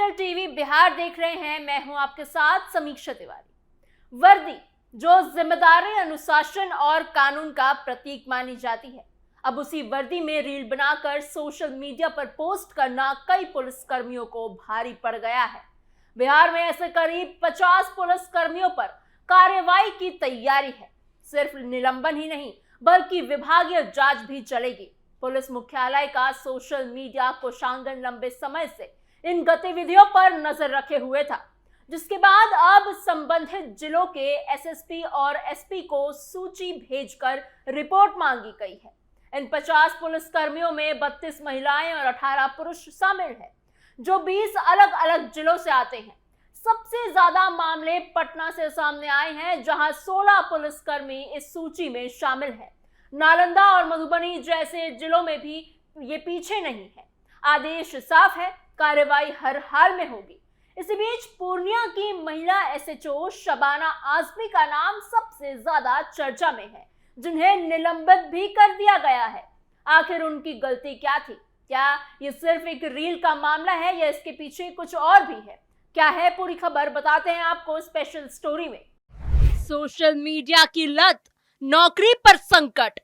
Capital TV Bihar देख रहे हैं। मैं हूं आपके साथ समीक्षा तिवारी। वर्दी जो जिम्मेदारी, अनुशासन और कानून का प्रतीक मानी जाती है, अब उसी वर्दी में रील बनाकर सोशल मीडिया पर पोस्ट करना कई पुलिसकर्मियों को भारी पड़ गया है। बिहार में ऐसे करीब 50 पुलिसकर्मियों पर कार्रवाई की तैयारी है। सिर्फ निलंबन ही नहीं बल्कि विभागीय जांच भी चलेगी। पुलिस मुख्यालय का सोशल मीडिया कोषांगन लंबे समय से इन गतिविधियों पर नजर रखे हुए था, जिसके बाद अब संबंधित जिलों के एसएसपी और एसपी को सूची भेजकर रिपोर्ट मांगी गई है। इन 50 पुलिसकर्मियों में 32 महिलाएं और 18 पुरुष शामिल हैं, जो 20 अलग अलग जिलों से आते हैं। सबसे ज्यादा मामले पटना से सामने आए हैं, जहां 16 पुलिसकर्मी इस सूची में शामिल हैं। नालंदा और मधुबनी जैसे जिलों में भी ये पीछे नहीं है। आदेश साफ है, कार्रवाई हर हाल में होगी। इसी बीच पूर्णिया की महिला एसएचओ शबाना आजमी का नाम सबसे ज्यादा चर्चा में है, जिन्हें निलंबित भी कर दिया गया है। आखिर उनकी गलती क्या थी? क्या ये सिर्फ एक रील का मामला है या इसके पीछे कुछ और भी है? क्या है पूरी खबर, बताते हैं आपको स्पेशल स्टोरी में। सोशल मीडिया की लत, नौकरी पर संकट,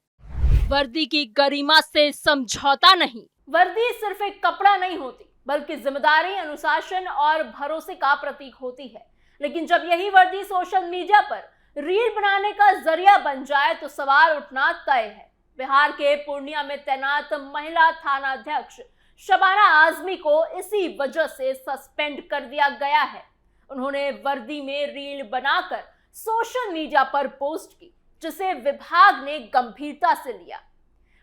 वर्दी की गरिमा से समझौता नहीं। वर्दी सिर्फ एक कपड़ा नहीं होती, बल्कि जिम्मेदारी, अनुशासन और भरोसे का प्रतीक होती है। लेकिन जब यही वर्दी सोशल मीडिया पर रील बनाने का जरिया बन जाए तो सवाल उठना तय है। बिहार के पूर्णिया में तैनात महिला थाना अध्यक्ष शबाना आजमी को इसी वजह से सस्पेंड कर दिया गया है। उन्होंने वर्दी में रील बनाकर सोशल मीडिया पर पोस्ट की, जिसे विभाग ने गंभीरता से लिया।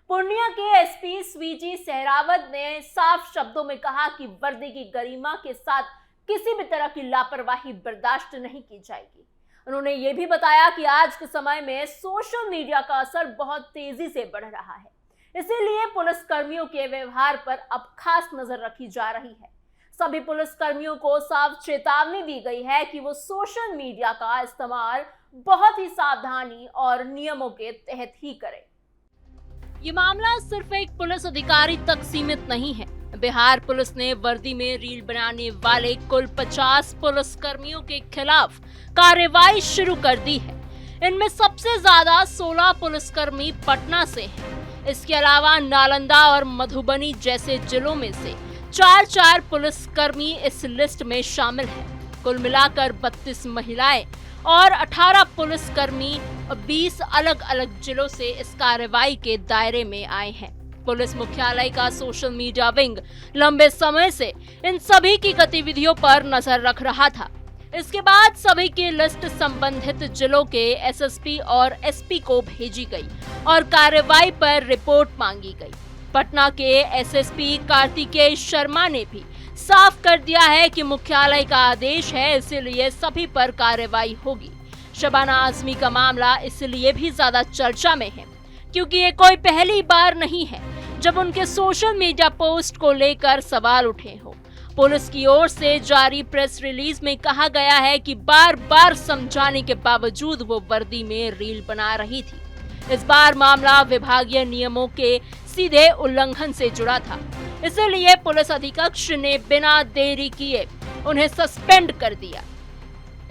पूर्णिया के एसपी स्वीजी सहरावत ने साफ शब्दों में कहा कि वर्दी की गरिमा के साथ किसी भी तरह की लापरवाही बर्दाश्त नहीं की जाएगी। उन्होंने ये भी बताया कि आज के समय में सोशल मीडिया का असर बहुत तेजी से बढ़ रहा है, इसीलिए पुलिसकर्मियों के व्यवहार पर अब खास नजर रखी जा रही है। सभी पुलिसकर्मियों को साफ चेतावनी दी गई है कि वो सोशल मीडिया का इस्तेमाल बहुत ही सावधानी और नियमों के तहत ही करें। ये मामला सिर्फ एक पुलिस अधिकारी तक सीमित नहीं है। बिहार पुलिस ने वर्दी में रील बनाने वाले कुल 50 पुलिसकर्मियों के खिलाफ कार्रवाई शुरू कर दी है। इनमें सबसे ज्यादा 16 पुलिसकर्मी पटना से हैं। इसके अलावा नालंदा और मधुबनी जैसे जिलों में से 4 पुलिसकर्मी इस लिस्ट में शामिल हैं। कुल मिलाकर 32 महिलाएं और 18 पुलिसकर्मी 20 अलग अलग जिलों से इस कार्रवाई के दायरे में आए हैं। पुलिस मुख्यालय का सोशल मीडिया विंग लंबे समय से इन सभी की गतिविधियों पर नजर रख रहा था। इसके बाद सभी की लिस्ट संबंधित जिलों के एसएसपी और एसपी को भेजी गई और कार्रवाई पर रिपोर्ट मांगी गई। पटना के एसएसपी कार्तिकेय शर्मा ने भी साफ कर दिया है कि मुख्यालय का आदेश है, इसलिए सभी पर कार्रवाई होगी। शबाना आजमी का मामला इसलिए भी ज्यादा चर्चा में है क्योंकि ये कोई पहली बार नहीं है जब उनके सोशल मीडिया पोस्ट को लेकर सवाल उठे हो। पुलिस की ओर से जारी प्रेस रिलीज में कहा गया है कि बार बार समझाने के बावजूद वो वर्दी में रील बना रही थी। इस बार मामला विभागीय नियमों के सीधे उल्लंघन से जुड़ा था, इसलिए पुलिस अधीक्षक ने बिना देरी किए उन्हें सस्पेंड कर दिया।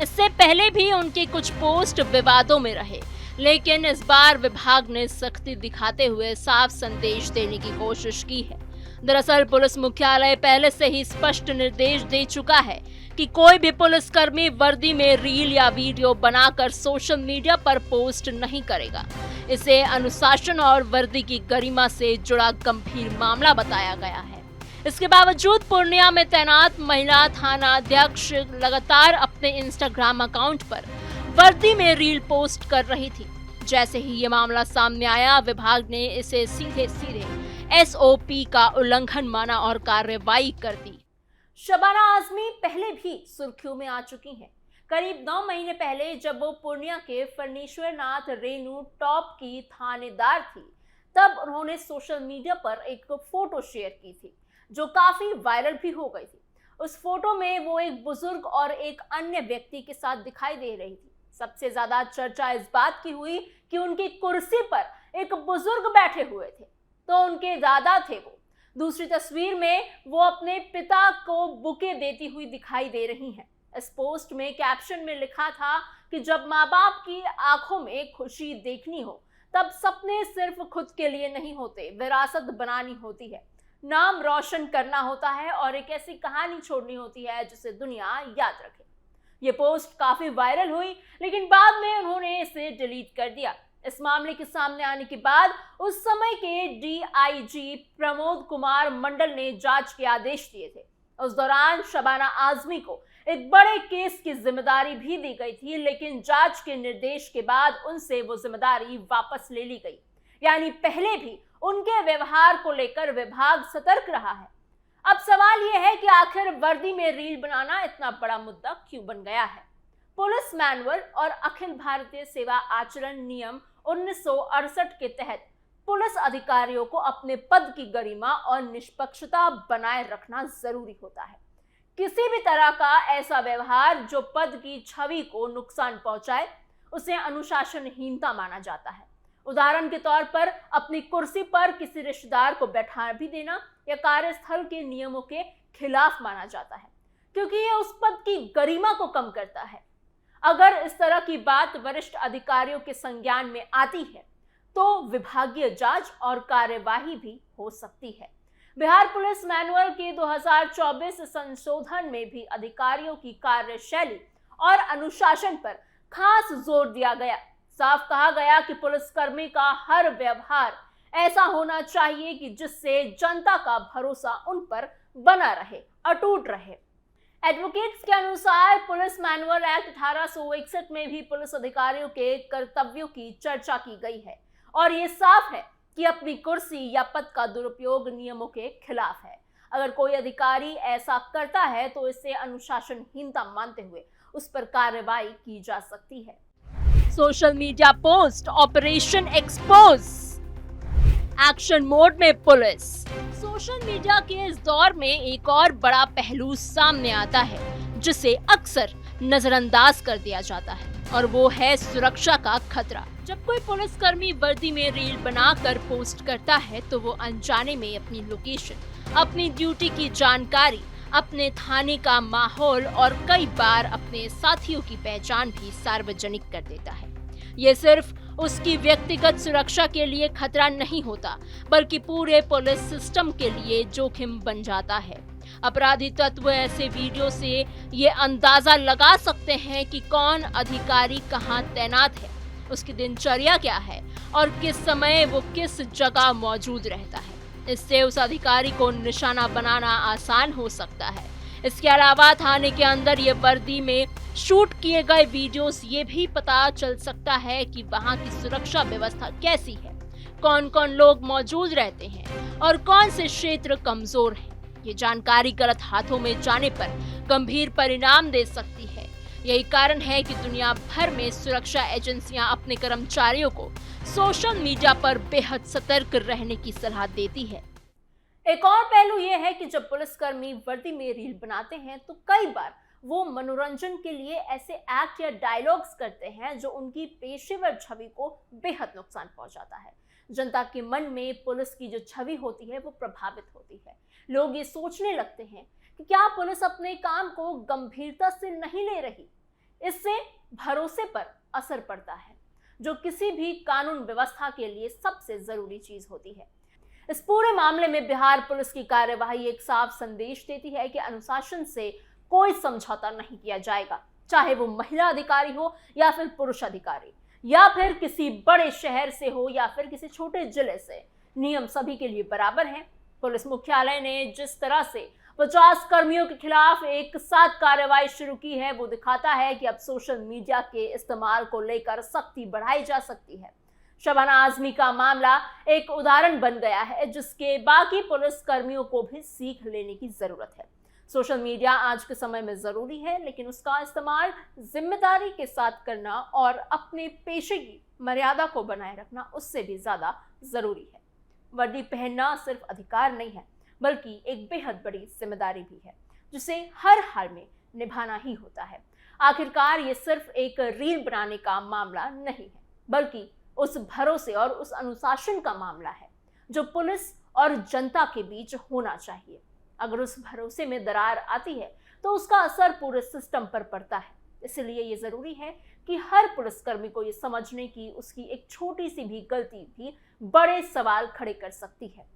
इससे पहले भी उनके कुछ पोस्ट विवादों में रहे, लेकिन इस बार विभाग ने सख्ती दिखाते हुए साफ संदेश देने की कोशिश की है। दरअसल पुलिस मुख्यालय पहले से ही स्पष्ट निर्देश दे चुका है कि कोई भी पुलिसकर्मी वर्दी में रील या वीडियो बनाकर सोशल मीडिया पर पोस्ट नहीं करेगा। इसे अनुशासन और वर्दी की गरिमा से जुड़ा गंभीर मामला बताया गया है। इसके बावजूद पूर्णिया में तैनात महिला थाना अध्यक्ष लगातार अपने इंस्टाग्राम अकाउंट पर वर्दी में रील पोस्ट कर रही थी। जैसे ही ये मामला सामने आया, विभाग ने इसे सीधे एसओपी का उल्लंघन माना और कार्रवाई कर दी। शबाना आजमी पहले भी सुर्खियों में आ चुकी हैं। करीब 9 महीने पहले जब वो पूर्णिया के फर्नीश्वरनाथ रेणु टॉप की थानेदार थी, तब उन्होंने सोशल मीडिया पर एक फोटो शेयर की थी जो काफी वायरल भी हो गई थी। उस फोटो में वो एक बुजुर्ग और एक अन्य व्यक्ति के साथ दिखाई दे रही थी। सबसे ज्यादा चर्चा इस बात की हुई कि उनकी कुर्सी पर एक बुजुर्ग बैठे हुए थे, तो उनके दादा थे वो। दूसरी तस्वीर में वो अपने पिता को बुके देती हुई दिखाई दे रही हैं। इस पोस्ट में कैप्शन में लिखा था कि जब माँ बाप की आंखों में खुशी देखनी हो तब सपने सिर्फ खुद के लिए नहीं होते, विरासत बनानी होती है, नाम रोशन करना होता है और एक ऐसी कहानी छोड़नी होती है जिसे दुनिया याद रखे। ये पोस्ट काफी वायरल हुई, लेकिन बाद में उन्होंने इसे डिलीट कर दिया। इस मामले के सामने आने के बाद उस समय के डीआईजी प्रमोद कुमार मंडल ने जांच के आदेश दिए थे। उस दौरान शबाना आजमी को एक बड़े केस की जिम्मेदारी भी दी गई थी, लेकिन जांच के निर्देश के बाद उनसे वो जिम्मेदारी वापस ले ली गई। यानी पहले भी उनके व्यवहार को लेकर विभाग सतर्क रहा है। अब सवाल यह है कि आखिर वर्दी में रील बनाना इतना बड़ा मुद्दा क्यों बन गया है? पुलिस मैनुअल और अखिल भारतीय सेवा आचरण नियम 1968 के तहत पुलिस अधिकारियों को अपने पद की गरिमा और निष्पक्षता बनाए रखना जरूरी होता है। किसी भी तरह का ऐसा व्यवहार जो पद की छवि को नुकसान पहुंचाए, उसे अनुशासनहीनता माना जाता है। उदाहरण के तौर पर अपनी कुर्सी पर किसी रिश्तेदार को बैठा भी देना या कार्यस्थल के नियमों के खिलाफ माना जाता है, क्योंकि यह उस पद की गरिमा को कम करता है। अगर इस तरह की बात वरिष्ठ अधिकारियों के संज्ञान में आती है तो विभागीय जांच और कार्यवाही भी हो सकती है। बिहार पुलिस मैनुअल के 2024 संशोधन में भी अधिकारियों की कार्यशैली और अनुशासन पर खास जोर दिया गया। साफ कहा गया कि पुलिसकर्मी का हर व्यवहार ऐसा होना चाहिए कि जिससे जनता का भरोसा उन पर बना रहे, अटूट रहे। एडवोकेट्स के अनुसार पुलिस मैनुअल एक्ट 1861 में भी पुलिस अधिकारियों के कर्तव्यों की चर्चा की गई है और ये साफ है कि अपनी कुर्सी या पद का दुरुपयोग नियमों के खिलाफ है। अगर कोई अधिकारी ऐसा करता है तो इसे अनुशासनहीनता मानते हुए उस पर कार्रवाई की जा सकती है। Social media post operation expose, action mode में पुलिस। सोशल मीडिया के इस दौर में एक और बड़ा पहलू सामने आता है जिसे अक्सर नजरअंदाज कर दिया जाता है, और वो है सुरक्षा का खतरा। जब कोई पुलिसकर्मी वर्दी में रील बनाकर पोस्ट करता है तो वो अनजाने में अपनी लोकेशन, अपनी ड्यूटी की जानकारी, अपने थाने का माहौल और कई बार अपने साथियों की पहचान भी सार्वजनिक कर देता है। ये सिर्फ उसकी व्यक्तिगत सुरक्षा के लिए खतरा नहीं होता, बल्कि पूरे पुलिस सिस्टम के लिए जोखिम बन जाता है। अपराधी तत्व ऐसे वीडियो से ये अंदाजा लगा सकते हैं कि कौन अधिकारी कहां तैनात है, उसकी दिनचर्या क्या है और किस समय वो किस जगह मौजूद रहता है। इससे उस अधिकारी को निशाना बनाना आसान हो सकता है। इसके अलावा थाने के अंदर ये वर्दी में शूट किए गए वीडियोस ये भी पता चल सकता है कि वहां की सुरक्षा व्यवस्था कैसी है, कौन कौन लोग मौजूद रहते हैं और कौन से क्षेत्र कमजोर हैं। ये जानकारी गलत हाथों में जाने पर गंभीर परिणाम दे सकती है। यही कारण है कि दुनिया भर में सुरक्षा एजेंसियां अपने कर्मचारियों को सोशल मीडिया पर बेहद सतर्क रहने की सलाह देती है। एक और पहलू यह है कि जब पुलिसकर्मी वर्दी में रील बनाते हैं तो कई बार वो मनोरंजन के लिए ऐसे एक्ट या डायलॉग्स करते हैं जो उनकी पेशेवर छवि को बेहद नुकसान पहुंचाता है। जनता के मन में पुलिस की जो छवि होती है वो प्रभावित होती है। लोग ये सोचने लगते हैं कि क्या पुलिस अपने काम को गंभीरता से नहीं ले रही। इससे भरोसे पर असर पड़ता है, जो किसी भी कानून व्यवस्था के लिए सबसे जरूरी चीज होती है। इस पूरे मामले में बिहार पुलिस की कार्यवाही एक साफ संदेश देती है कि अनुशासन से कोई समझौता नहीं किया जाएगा, चाहे वो महिला अधिकारी हो या फिर पुरुष अधिकारी, या फिर किसी बड़े शहर से हो या फिर किसी छोटे जिले से। नियम सभी के लिए बराबर हैं। पुलिस मुख्यालय ने जिस तरह से 50 कर्मियों के खिलाफ एक साथ कार्रवाई शुरू की है वो दिखाता है कि अब सोशल मीडिया के इस्तेमाल को लेकर सख्ती बढ़ाई जा सकती है। शबाना आजमी का मामला एक उदाहरण बन गया है जिसके बाकी पुलिस कर्मियों को भी सीख लेने की जरूरत है। सोशल मीडिया आज के समय में जरूरी है, लेकिन उसका इस्तेमाल जिम्मेदारी के साथ करना और अपने पेशे की मर्यादा को बनाए रखना उससे भी ज्यादा जरूरी है। वर्दी पहनना सिर्फ अधिकार नहीं है, बल्कि एक बेहद बड़ी जिम्मेदारी भी है जिसे हर हाल में निभाना ही होता है। आखिरकार ये सिर्फ एक रील बनाने का मामला नहीं है, बल्कि उस भरोसे और उस अनुशासन का मामला है जो पुलिस और जनता के बीच होना चाहिए। अगर उस भरोसे में दरार आती है तो उसका असर पूरे सिस्टम पर पड़ता है। इसलिए ये जरूरी है कि हर पुलिसकर्मी को ये समझने की उसकी एक छोटी सी भी गलती भी बड़े सवाल खड़े कर सकती है।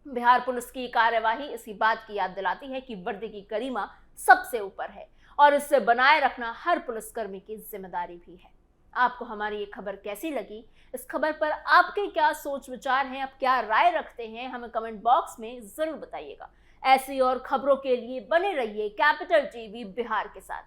बिहार पुलिस की कार्यवाही इसी बात की याद दिलाती है कि वर्दी की गरिमा सबसे ऊपर है और इसे बनाए रखना हर पुलिसकर्मी की जिम्मेदारी भी है। आपको हमारी ये खबर कैसी लगी? इस खबर पर आपके क्या सोच विचार हैं? आप क्या राय रखते हैं? हमें कमेंट बॉक्स में जरूर बताइएगा। ऐसी और खबरों के लिए बने रहिए कैपिटल टीवी बिहार के साथ।